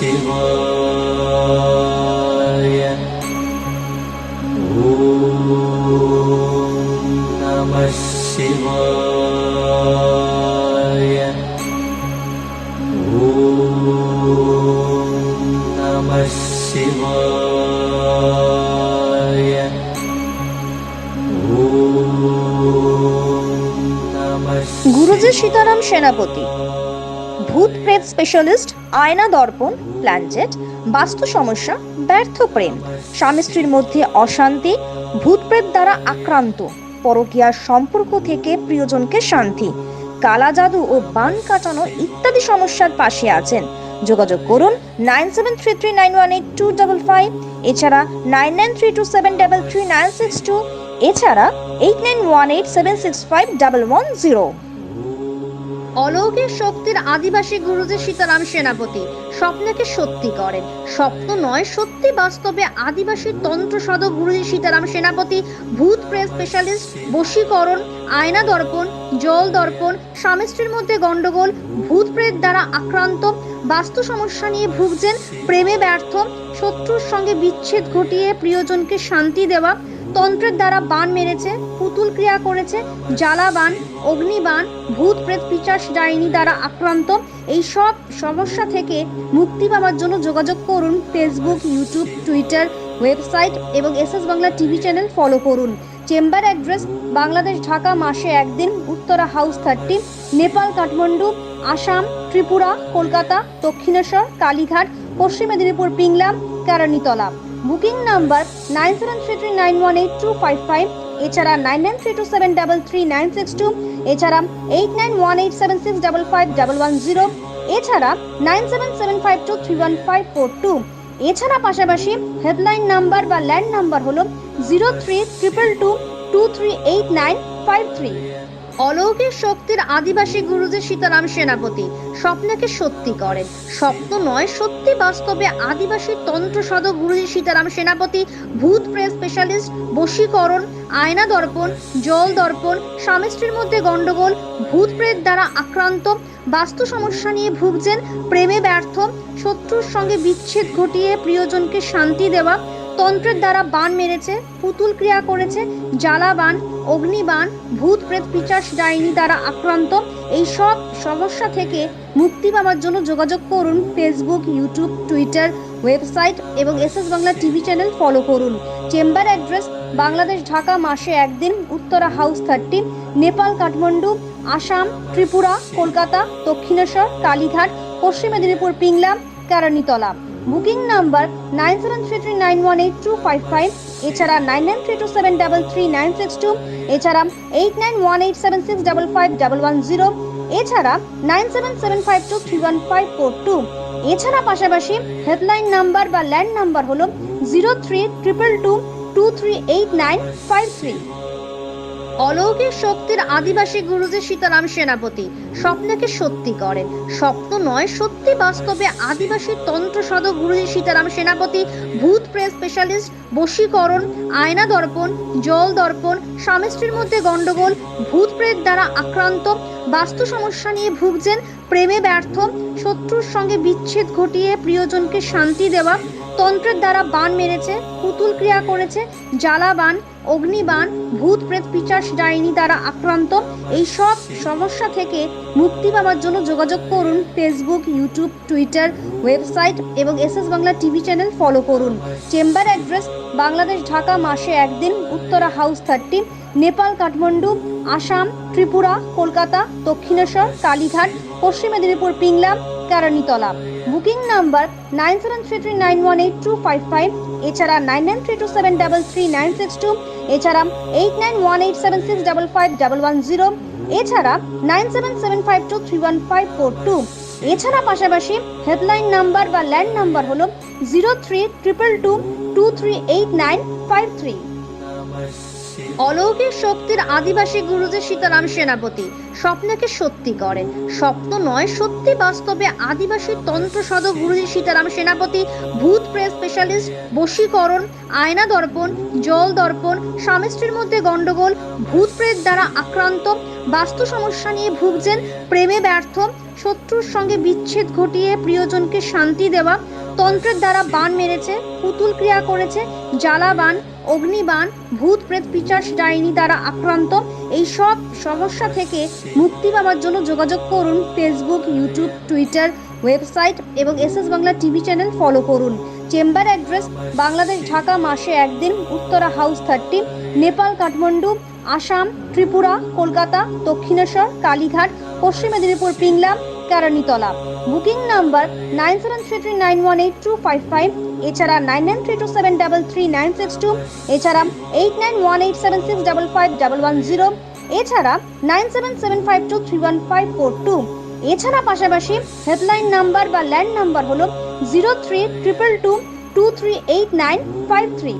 শিবায়। ওম নমঃ শিবায়। ওম নমঃ শিবায়। গুরুজি সীতারাম সেনাপতি, ভূত প্রেত স্পেশালিস্ট, আয়না দর্পণ, প্ল্যানচেট, বাস্তু সমস্যা, ব্যর্থ প্রেম, স্বামী স্ত্রীর মধ্যে অশান্তি, ভূত প্রেত দ্বারা আক্রান্ত, পরকীয়ার সম্পর্ক থেকে প্রিয়জনকে শান্তি, কালা জাদু ও বান কাটানো ইত্যাদি সমস্যার পাশে আছেন। যোগাযোগ করুন 9733918255, এছাড়া 9932733962, এছাড়া 8918765110। অলৌকিক শক্তির আদিবাসী গুরুজি সীতারাম সেনাপতি স্বপ্নকে সত্যি করেন। স্বপ্ন নয়, সত্যি বাস্তবে আদিবাসী তন্ত্র সাধক গুরুজি সীতারাম সেনাপতি ভূত প্রেত স্পেশালিস্ট, বশীকরণ, আয়না দর্পণ, জল দর্পণ, স্বামী স্ত্রীর মধ্যে গন্ডগোল, ভূত প্রেত দ্বারা আক্রান্ত, বাস্তু সমস্যা নিয়ে ভুগছেন, প্রেমে ব্যর্থ, শত্রুর সঙ্গে বিচ্ছেদ ঘটিয়ে প্রিয়জনকে শান্তি দেওয়া, তন্ত্রের দ্বারা বান মেরেছে, পুতুল ক্রিয়া করেছে, জ্বালা বান, অগ্নিবান, ভূত প্রেত পিশাচ ডাইনি দ্বারা আক্রান্ত, এই সব সমস্যা থেকে মুক্তি পাওয়ার জন্য যোগাযোগ করুন। ফেসবুক, ইউটিউব, টুইটার, ওয়েবসাইট এবং SS Bangla TV channel follow করুন। চেম্বার অ্যাড্রেস: বাংলাদেশ, ঢাকা, মাসে একদিন, উত্তরা হাউস 30, নেপাল, কাঠমান্ডু, আসাম, ত্রিপুরা, কলকাতা, দক্ষিণেশ্বর, কালীঘাট, পশ্চিম মেদিনীপুর, পিংলা, কেরানীতলা। বুকিং নাম্বার 9733918255, এছাড়া 9932733962, এছাড়া 891876551110, এছাড়া 9775231542, এছাড়া পাশাপাশি হেডলাইন নাম্বার বা ল্যান্ড নাম্বার হলো 0322238953। অলৌকিক শক্তির আদিবাসী গুরুজি সীতারাম সেনাপতি স্বপ্নকে সত্যি করেন। স্বপ্ন নয়, সত্যি বাস্তবে আদিবাসী তন্ত্র সাধক গুরুজি সীতারাম সেনাপতি ভূত প্রেত স্পেশালিস্ট, বশীকরণ, আয়না দর্পণ, জল দর্পণ, স্বামী স্ত্রীর মধ্যে গন্ডগোল, ভূত প্রেত দ্বারা আক্রান্ত, বাস্তু সমস্যা নিয়ে ভুগছেন, প্রেমে ব্যর্থ, শত্রুর সঙ্গে বিচ্ছেদ ঘটিয়ে প্রিয়জনকে শান্তি দেওয়া, তন্ত্রের দ্বারা বান মেরেছে, পুতুল ক্রিয়া করেছে, জ্বালা বান, অগ্নিবান, ভূত প্রেত পিশাচ ডাইনি দ্বারা আক্রান্ত, এই সব সমস্যা থেকে মুক্তি পাওয়ার জন্য যোগাযোগ করুন। ফেসবুক, ইউটিউব, টুইটার, ওয়েবসাইট এবং SS Bangla TV channel follow করুন। চেম্বার অ্যাড্রেস: বাংলাদেশ, ঢাকা, মাসে একদিন, উত্তরা হাউস 30, নেপাল, কাঠমান্ডু, আসাম, ত্রিপুরা, কলকাতা, দক্ষিণেশ্বর, কালীঘাট, পশ্চিম মেদিনীপুর, পিংলা, কেরানীতলা। বুকিং নাম্বার 9733918255, এছাড়া 9932733962, এছাড়া 891876551110, এছাড়া 9775231542, এছাড়া পাশাপাশি হেডলাইন নাম্বার বা ল্যান্ড নাম্বার হলো 0322238953। অলৌকিক শক্তির আদিবাসী গুরুজি সীতারাম সেনাপতি স্বপ্নকে সত্যি করেন। স্বপ্ন নয়, সত্যি বাস্তবে আদিবাসী তন্ত্র সাধক গুরুজি সীতারাম সেনাপতি ভূত প্রেত স্পেশালিস্ট, বশীকরণ, আয়না দর্পণ, জল দর্পণ, স্বামী স্ত্রীর মধ্যে গন্ডগোল, ভূত প্রেত দ্বারা আক্রান্ত, বাস্তু সমস্যা নিয়ে ভুগছেন, প্রেমে ব্যর্থ, শত্রুর সঙ্গে বিচ্ছেদ ঘটিয়ে প্রিয়জনকে শান্তি দেওয়া, তন্ত্রের দ্বারা বান মেরেছে, পুতুল ক্রিয়া করেছে, জ্বালা বান, অগ্নিবান, ভূত প্রেত পিশাচ ডাইনি দ্বারা আক্রান্ত, এই সব সমস্যা থেকে মুক্তি পাওয়ার জন্য যোগাযোগ করুন। ফেসবুক, ইউটিউব, টুইটার, ওয়েবসাইট এবং SS Bangla TV channel follow করুন। চেম্বার অ্যাড্রেস: বাংলাদেশ, ঢাকা, মাসে একদিন, উত্তরা হাউস 30, নেপাল, কাঠমান্ডু, আসাম, ত্রিপুরা, কলকাতা, দক্ষিণেশ্বর, কালীঘাট, পশ্চিম মেদিনীপুর, পিংলা, কেরানীতলা। বুকিং নাম্বার 9733918255, এছাড়া 9932733962, এছাড়া 891876551110, এছাড়া 9775231542, এছাড়া পাশাপাশি হেডলাইন নাম্বার বা ল্যান্ড নাম্বার হলো 0322238953। অলৌকিক শক্তির আদিবাসী গুরুজি সীতারাম সেনাপতি স্বপ্নকে সত্যি করেন। স্বপ্ন নয়, সত্যি বাস্তবে আদিবাসী তন্ত্র সাধক গুরুজি সীতারাম সেনাপতি ভূত প্রেত স্পেশালিস্ট, বশীকরণ, আয়না দর্পণ, জল দর্পণ, স্বামী স্ত্রীর মধ্যে গন্ডগোল, ভূত প্রেত দ্বারা আক্রান্ত, বাস্তু সমস্যা নিয়ে ভুগছেন, প্রেমে ব্যর্থ, শত্রুর সঙ্গে বিচ্ছেদ ঘটিয়ে প্রিয়জনকে শান্তি দেওয়া, তন্ত্রের দ্বারা বান মেরেছে, পুতুল ক্রিয়া করেছে, জ্বালা বান, অগ্নিবান, ভূত প্রেত পিচাস ডাইনি দ্বারা আক্রান্ত, এই সব সমস্যা থেকে মুক্তি পাওয়ার জন্য যোগাযোগ করুন। ফেসবুক, ইউটিউব, টুইটার, ওয়েবসাইট এবং SS Bangla TV channel follow করুন। চেম্বার অ্যাড্রেস: বাংলাদেশ, ঢাকা, মাসে একদিন, উত্তরা হাউস 30, নেপাল, কাঠমান্ডু, আসাম, ত্রিপুরা, কলকাতা, দক্ষিণেশ্বর, কালীঘাট, পশ্চিম মেদিনীপুর, পিংলা, কারণীতলা। বুকিং নাম্বার 9733918255, এছাড়া 9932733962, এছাড়া 891876551110, এছাড়া 9775231542। এছাড়া পাশাপাশি হেল্পলাইন নাম্বার বা ল্যান্ড নাম্বার হলো 032222389553।